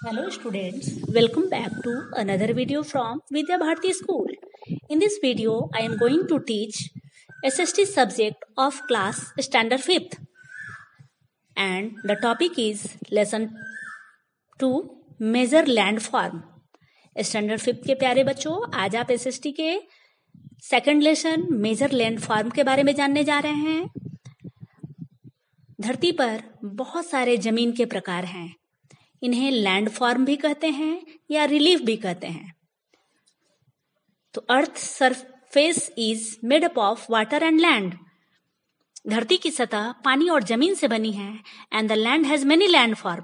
Hello students, welcome back to another video from Vidya Bharati School. In this video, I am going to teach SST subject of class standard 5th and the topic is lesson 2 measure landform. Standard 5th के प्यारे बच्चों, आज आप SST के second lesson major landform के बारे में जानने जा रहे हैं। धरती पर बहुत सारे जमीन के प्रकार हैं। इन्हें लैंडफॉर्म भी कहते हैं या रिलीफ भी कहते हैं। तो earth surface is made up of water and land. धरती की सतह पानी और जमीन से बनी है। And the land has many landform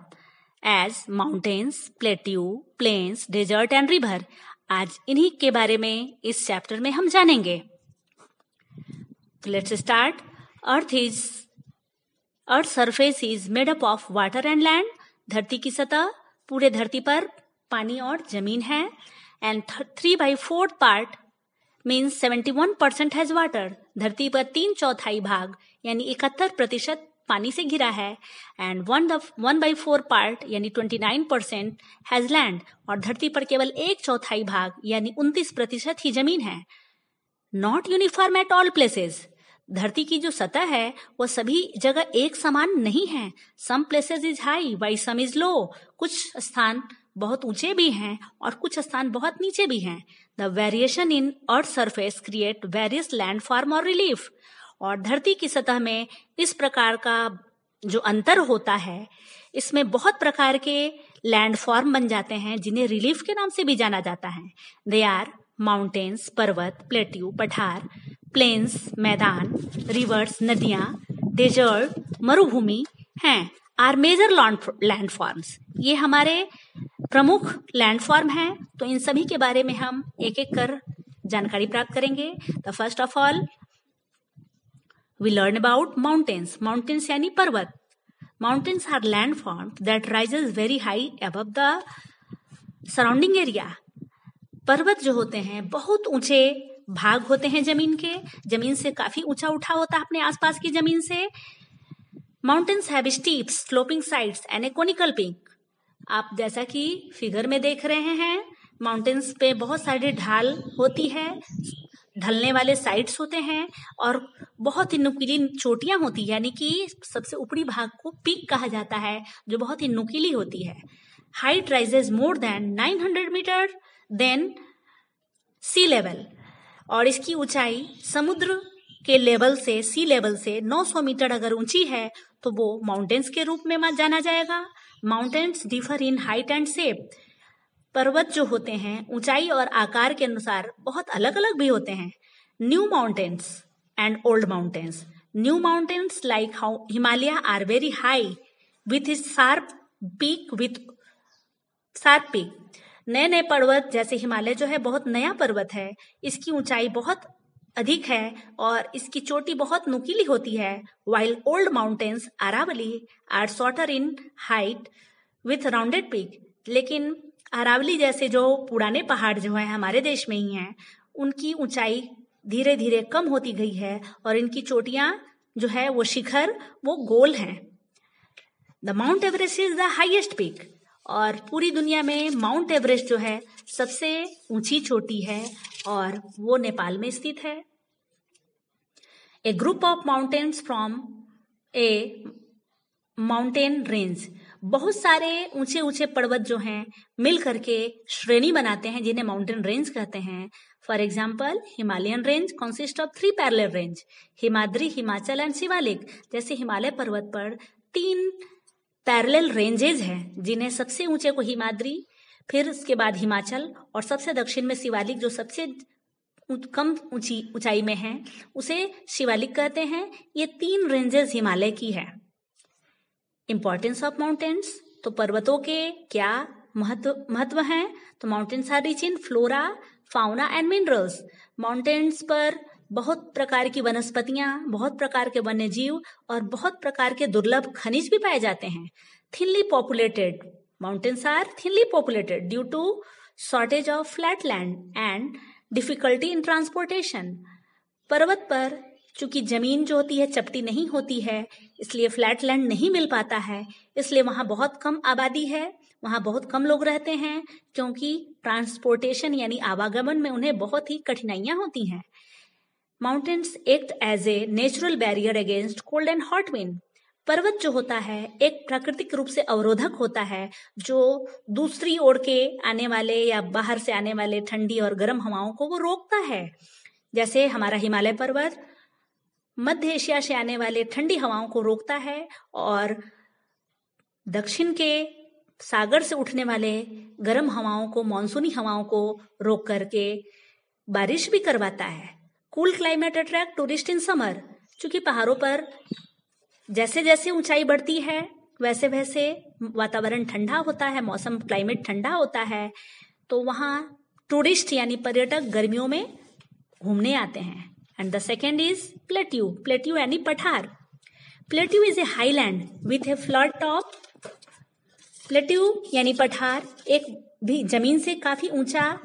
as mountains, plateau, plains, desert and river. आज इन्हीं के बारे में इस चैप्टर में हम जानेंगे। तो let's start. Earth surface is made up of water and land. धरती की सतह पूरे धरती पर पानी और जमीन है। And 3/4 part means 71% has water. धरती पर 3/4 भाग यानी 71% पानी से घिरा है। एंड 1/4 पार्ट यानी 29% हैज लैंड। और धरती पर केवल 1/4 भाग यानी 29% ही जमीन है। Not uniform at all places. धरती की जो सतह है वो सभी जगह एक समान नहीं है। Some places is high why some is low. कुछ स्थान बहुत ऊंचे भी हैं और कुछ स्थान बहुत नीचे भी हैं। The variation in earth surface create various landform और रिलीफ। और धरती की सतह में इस प्रकार का जो अंतर होता है, इसमें बहुत प्रकार के लैंडफॉर्म बन जाते हैं जिन्हें रिलीफ के नाम से भी जाना जाता है। दे आर माउंटेन्स, पर्वत, प्लेट्यू, पठार, प्लेन्स, मैदान, रिवर्स, नदियां, डेजर्ट, मरुभूमि हैं। Are major landforms. ये हमारे प्रमुख लैंडफॉर्म हैं। तो इन सभी के बारे में हम एक एक कर जानकारी प्राप्त करेंगे। The first of all we learn about mountains. Mountains यानी पर्वत। Mountains are landforms that rises very high above the surrounding area. पर्वत जो होते हैं बहुत ऊंचे भाग होते हैं जमीन के। जमीन से काफी ऊंचा उठा होता है अपने आसपास की जमीन से। Mountains have steep sloping sides and A conical peak. आप जैसा कि फिगर में देख रहे हैं, माउंटेन्स पे बहुत सारी ढाल होती है, ढलने वाले साइड्स होते हैं और बहुत ही नुकीली चोटियां होती है, यानी कि सबसे ऊपरी भाग को पीक कहा जाता है, जो बहुत ही नुकीली होती है। Height rises more than 900 metre than sea level. और इसकी ऊंचाई समुद्र के लेवल से, सी लेवल से 900 मीटर अगर ऊंची है तो वो माउंटेन्स के रूप में जाना जाएगा। Mountains differ in height and shape. पर्वत जो होते हैं ऊंचाई और आकार के अनुसार बहुत अलग अलग भी होते हैं। New mountains and old mountains. New mountains like how Himalaya are very high with sharp peak. नए नए पर्वत जैसे हिमालय जो है बहुत नया पर्वत है। इसकी ऊंचाई बहुत अधिक है और इसकी चोटी बहुत नुकीली होती है। While old mountains Aravalli are shorter in height with rounded peak. लेकिन अरावली जैसे जो पुराने पहाड़ जो है हमारे देश में ही हैं, उनकी ऊंचाई धीरे धीरे कम होती गई है और इनकी चोटियां जो है वो शिखर वो गोल हैं। The mount Everest is the highest peak. और पूरी दुनिया में माउंट एवरेस्ट जो है सबसे ऊंची चोटी है और वो नेपाल में स्थित है। A group of mountains from a mountain range. बहुत सारे ऊंचे ऊंचे पर्वत जो हैं मिल करके श्रेणी बनाते हैं जिन्हें माउंटेन रेंज कहते हैं। For example Himalayan range consist of 3 parallel range. Himadri, Himachal and Shivalik. जैसे हिमालय पर्वत पर 3 पैरेलल रेंजेज हैं जिन्हें सबसे ऊंचे को हिमाद्री, फिर उसके बाद हिमाचल और सबसे दक्षिण में शिवालिक जो सबसे कम ऊंचाई में है उसे शिवालिक कहते हैं। ये 3 रेंजेस हिमालय की है। Importance of mountains. तो पर्वतों के क्या महत्व हैं? तो mountains are rich in flora, fauna and minerals. Mountains पर बहुत प्रकार की वनस्पतियां, बहुत प्रकार के वन्य जीव और बहुत प्रकार के दुर्लभ खनिज भी पाए जाते हैं। Thinly populated. Mountains are thinly populated due to shortage of flat land and difficulty in transportation. पर्वत पर चूंकि जमीन जो होती है चपटी नहीं होती है, इसलिए फ्लैट लैंड नहीं मिल पाता है, इसलिए वहाँ बहुत कम आबादी है, वहाँ बहुत कम लोग रहते हैं, क्योंकि ट्रांसपोर्टेशन यानी आवागमन में उन्हें बहुत ही कठिनाइयाँ होती हैं। Mountains act as a natural barrier against cold and hot wind. पर्वत जो होता है एक प्राकृतिक रूप से अवरोधक होता है, जो दूसरी ओर के आने वाले या बाहर से आने वाले ठंडी और गर्म हवाओं को वो रोकता है। जैसे हमारा हिमालय पर्वत मध्य एशिया से आने वाले ठंडी हवाओं को रोकता है और दक्षिण के सागर से उठने वाले गर्म हवाओं को, मानसूनी हवाओं को रोक करके बारिश भी करवाता है। Cool climate attract tourist in summer. चूंकि पहाड़ों पर जैसे जैसे ऊंचाई बढ़ती है वैसे वैसे वातावरण ठंडा होता है, मौसम क्लाइमेट ठंडा होता है, तो वहाँ टूरिस्ट यानी पर्यटक गर्मियों में घूमने आते हैं। And the second is plateau. Plateau यानी पठार। Plateau is a highland with A flat top. Plateau यानी पठार एक भी जमीन से काफी ऊंचा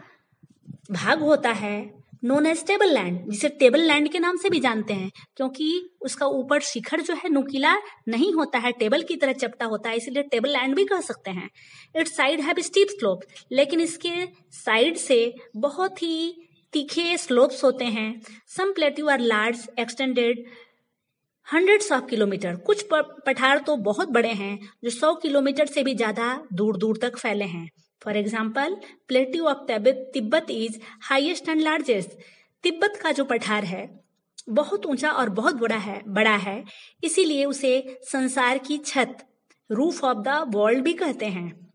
भाग होता है, नोन एज टेबल लैंड, जिसे टेबल लैंड के नाम से भी जानते हैं, क्योंकि उसका ऊपर शिखर जो है नुकीला नहीं होता है, टेबल की तरह चपटा होता है, इसलिए टेबल लैंड भी कह सकते हैं। It's side have steep slope, लेकिन इसके साइड से बहुत ही तीखे स्लोप्स होते हैं। Some plateau are large extended hundreds of kilometre. कुछ पठार तो बहुत बड़े हैं जो 100 किलोमीटर से भी ज्यादा दूर दूर तक फैले हैं। For example, plateau of Tibet is highest and largest. Tibet का जो पठार है बहुत ऊंचा और बहुत बड़ा है, इसीलिए उसे संसार की छत, रूफ ऑफ द वर्ल्ड भी कहते हैं।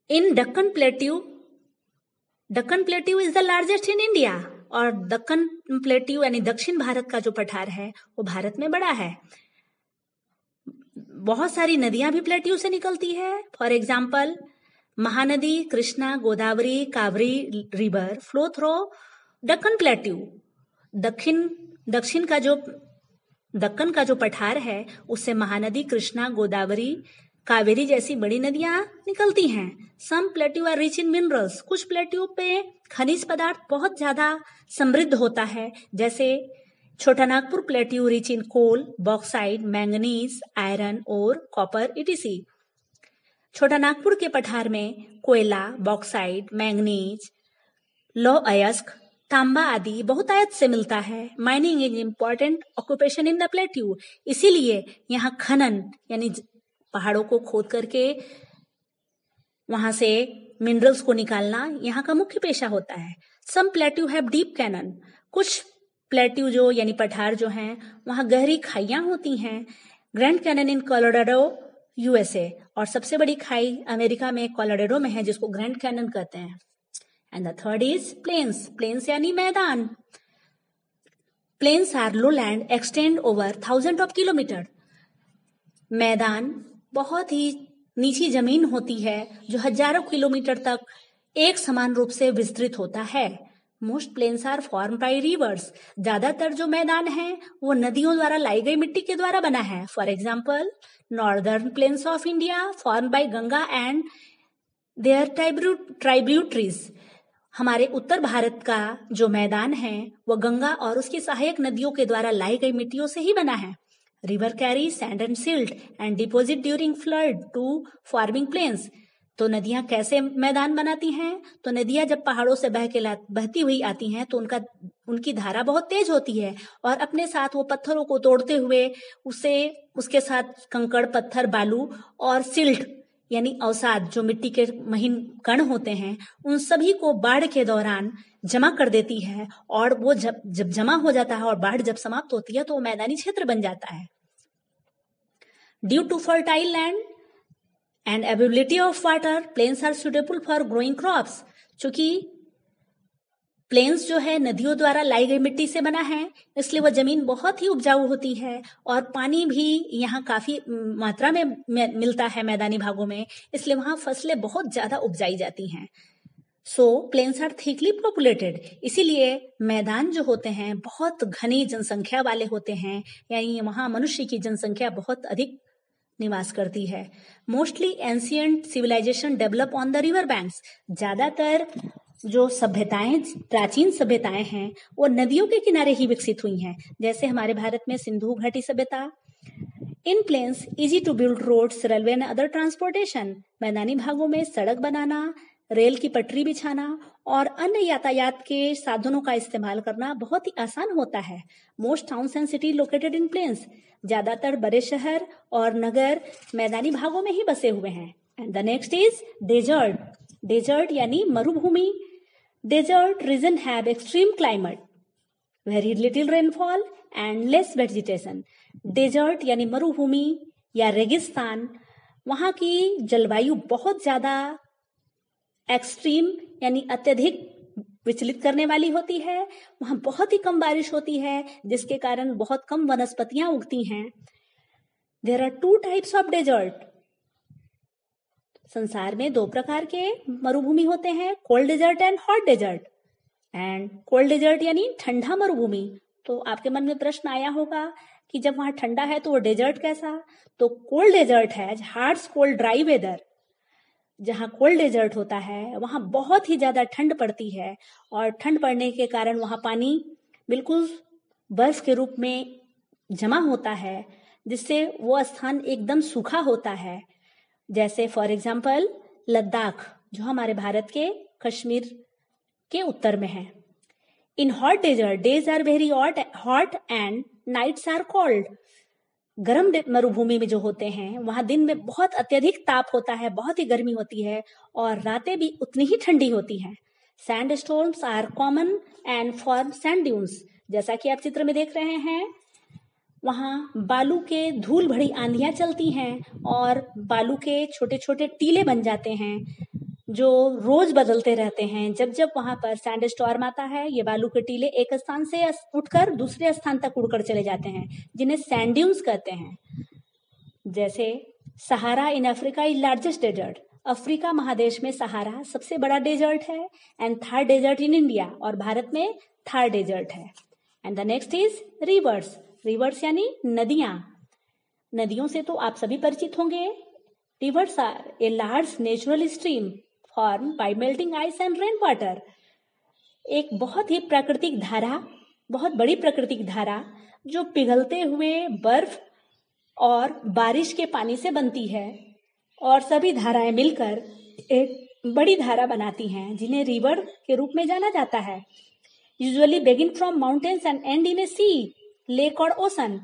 In Deccan plateau is the largest in India. और दक्कन प्लेट्यू यानी दक्षिण भारत का जो पठार है वो भारत में बड़ा है। बहुत सारी नदियां भी प्लेट्यू से निकलती है। For example, Mahanadi, Krishna, Godavari, Kaveri river flow through Deccan plateau. दक्षिण का जो दक्कन का जो पठार है उससे महानदी, कृष्णा, गोदावरी, कावेरी जैसी बड़ी नदियां निकलती हैं। Some plateau are rich in minerals. कुछ प्लेट्यू पे खनिज पदार्थ बहुत ज्यादा समृद्ध होता है, जैसे Chota Nagpur plateau rich in coal, bauxite, manganese, iron और कॉपर इटीसी। छोटा नागपुर के पठार में कोयला, बॉक्साइट, मैंगनीज, लौह अयस्क, तांबा आदि बहुत आयत से मिलता है। Mining is important occupation in the plateau. इसीलिए यहाँ खनन यानी पहाड़ों को खोद करके वहां से मिनरल्स को निकालना यहाँ का मुख्य पेशा होता है। सम प्लेट्यू हैव डीप कैनन। कुछ प्लेट्यू जो यानी पठार जो हैं वहाँ गहरी खाइयां होती हैं। ग्रैंड कैनन इन कोलोराडो, यूएसए। और सबसे बड़ी खाई अमेरिका में कोलोराडो में है, जिसको ग्रैंड कैनन कहते हैं। And the third is plains. Plains यानी मैदान। Plains are low land extend over thousand of kilometer. मैदान बहुत ही नीची जमीन होती है जो हजारों किलोमीटर तक एक समान रूप से विस्तृत होता है। Most plains are form by rivers. ज्यादातर जो मैदान है वो नदियों द्वारा लाई गई मिट्टी के द्वारा बना है। For example, northern plains of India form by Ganga and their tributaries. हमारे उत्तर भारत का जो मैदान है वो गंगा और उसकी सहायक नदियों के द्वारा लाई गई मिट्टियों से ही बना है। River carry sand and silt and deposit during flood to forming plains. तो नदियां कैसे मैदान बनाती हैं? तो नदियां जब पहाड़ों से बहती हुई आती हैं तो उनकी धारा बहुत तेज होती है और अपने साथ वो पत्थरों को तोड़ते हुए उसके साथ कंकड़, पत्थर, बालू और सिल्ट यानी अवसाद जो मिट्टी के महीन कण होते हैं उन सभी को बाढ़ के दौरान जमा कर देती है। और वो जब जमा हो जाता है और बाढ़ जब समाप्त होती है तो वो मैदानी क्षेत्र बन जाता है। Due to fertile land and availability of water, plains are suitable for growing crops. चूंकि प्लेन्स जो है नदियों द्वारा लाई गई मिट्टी से बना है, इसलिए वह जमीन बहुत ही उपजाऊ होती है और पानी भी यहाँ काफी मात्रा में मिलता है मैदानी भागों में, इसलिए वहां फसलें बहुत ज्यादा उपजाई जाती हैं। सो प्लेन्स आर थिकली पॉपुलेटेड। इसीलिए मैदान जो होते हैं बहुत घनी जनसंख्या वाले होते हैं, यानी वहां मनुष्य की जनसंख्या बहुत अधिक निवास करती है। Mostly ancient civilisation develop on the river banks. ज्यादातर जो सभ्यताएं, प्राचीन सभ्यताएं हैं, वो नदियों के किनारे ही विकसित हुई हैं। जैसे हमारे भारत में सिंधु घाटी सभ्यता। In plains easy to build roads, railway and other transportation. मैदानी भागों में सड़क बनाना, रेल की पटरी बिछाना और अन्य यातायात के साधनों का इस्तेमाल करना बहुत ही आसान होता है। Most towns and city located in plains. ज्यादातर बड़े शहर और नगर मैदानी भागों में ही बसे हुए हैं। And the next is desert. Desert यानी मरुभूमि। Desert region have extreme climate, very little rainfall and less vegetation. Desert यानी मरुभूमि या रेगिस्तान, वहां की जलवायु बहुत ज्यादा एक्सट्रीम यानी अत्यधिक विचलित करने वाली होती है। वहां बहुत ही कम बारिश होती है, जिसके कारण बहुत कम वनस्पतियां उगती हैं। There are 2 types of desert. संसार में 2 प्रकार के मरुभूमि होते हैं, cold desert and hot desert. And cold desert यानी ठंडा मरुभूमि। तो आपके मन में प्रश्न आया होगा कि जब वहां ठंडा है तो वो डेजर्ट कैसा? तो कोल्ड डेजर्ट है हार्श कोल्ड ड्राई वेदर। जहां कोल्ड डेजर्ट होता है वहां बहुत ही ज्यादा ठंड पड़ती है और ठंड पड़ने के कारण वहां पानी बिल्कुल बर्फ के रूप में जमा होता है, जिससे वो स्थान एकदम सूखा होता है। जैसे फॉर एग्जाम्पल लद्दाख, जो हमारे भारत के कश्मीर के उत्तर में है। In hot desert days are very hot and nights are cold. गर्म मरुभूमि में जो होते हैं वहां दिन में बहुत अत्यधिक ताप होता है, बहुत ही गर्मी होती है और रातें भी उतनी ही ठंडी होती हैं। Sand storms are common and form sand dunes. जैसा कि आप चित्र में देख रहे हैं, वहां बालू के धूल भरी आंधियां चलती हैं और बालू के छोटे छोटे टीले बन जाते हैं जो रोज बदलते रहते हैं। जब जब वहां पर सैंड स्टॉर्म आता है, ये बालू के टीले एक स्थान से उठकर दूसरे स्थान तक उड़कर चले जाते हैं, जिन्हें सैंड ड्यून्स कहते हैं। जैसे Sahara in Africa is largest desert. Africa महादेश में सहारा सबसे बड़ा डेजर्ट है। And Thar desert in India, और भारत में थार डेजर्ट है। And the next is rivers. Rivers यानी नदियां। नदियों से तो आप सभी परिचित होंगे। Rivers are a large natural stream form by melting ice and rain water. एक बहुत ही प्राकृतिक धारा, बहुत बड़ी प्राकृतिक धारा जो पिघलते हुए बर्फ और बारिश के पानी से बनती है और सभी धाराएं मिलकर एक बड़ी धारा बनाती हैं, जिन्हें रिवर के रूप में जाना जाता है। Usually begin from mountains and end in a sea, lake और ओशन।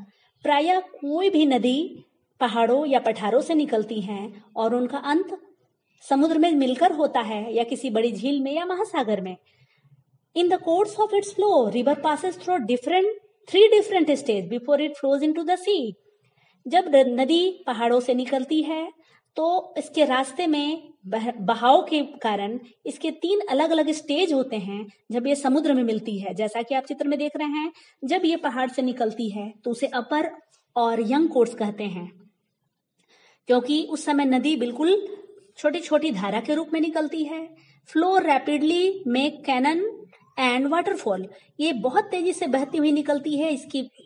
प्रायः कोई भी नदी पहाड़ों या पठारों से निकलती हैं और उनका अंत समुद्र में मिलकर होता है या किसी बड़ी झील में या महासागर में। In the course of its flow, river passes through 3 different stage before it flows into the sea. जब नदी पहाड़ों से निकलती है तो इसके रास्ते में बहाव के कारण इसके 3 अलग अलग स्टेज होते हैं जब ये समुद्र में मिलती है। जैसा कि आप चित्र में देख रहे हैं, जब ये पहाड़ से निकलती है तो उसे अपर और यंग कोर्स कहते हैं, क्योंकि उस समय नदी बिल्कुल छोटी छोटी धारा के रूप में निकलती है। Flow rapidly make canyon and waterfall. ये बहुत तेजी से बहती हुई निकलती है,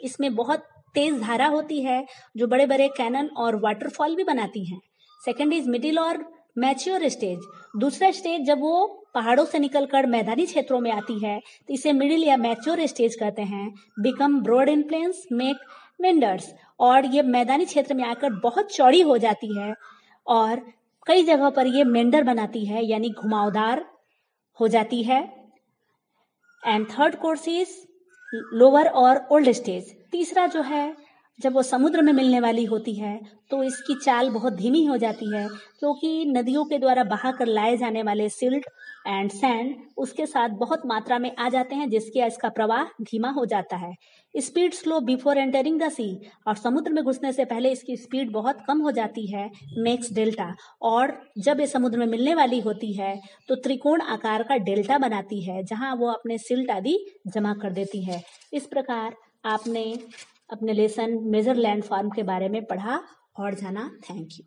इसमें बहुत तेज धारा होती है जो बड़े बड़े कैनन और वाटरफॉल भी बनाती हैं। सेकेंड इज मिडिल और मैच्योर स्टेज। दूसरा स्टेज जब वो पहाड़ों से निकलकर मैदानी क्षेत्रों में आती है तो इसे मिडिल या मैच्योर स्टेज कहते हैं। Become brought in planes make meanders. और ये मैदानी क्षेत्र में आकर बहुत चौड़ी हो जाती है और कई जगह पर ये मेंडर बनाती है, यानी घुमावदार हो जाती है। And third course is lower और ओल्ड स्टेज। तीसरा जो है, जब वो समुद्र में मिलने वाली होती है तो इसकी चाल बहुत धीमी हो जाती है, क्योंकि नदियों के द्वारा बहाकर लाए जाने वाले सिल्ट एंड सैंड उसके साथ बहुत मात्रा में आ जाते हैं, जिसके इसका प्रवाह धीमा हो जाता है। Speed slow before entering the sea. और समुद्र में घुसने से पहले इसकी स्पीड बहुत कम हो जाती है, मेक्स डेल्टा। और जब ये समुद्र में मिलने वाली होती है तो त्रिकोण आकार का डेल्टा बनाती है, जहां वो अपने सिल्ट आदि जमा कर देती है। इस प्रकार आपने अपने लेसन मेजर लैंड फॉर्म के बारे में पढ़ा और जाना। Thank you.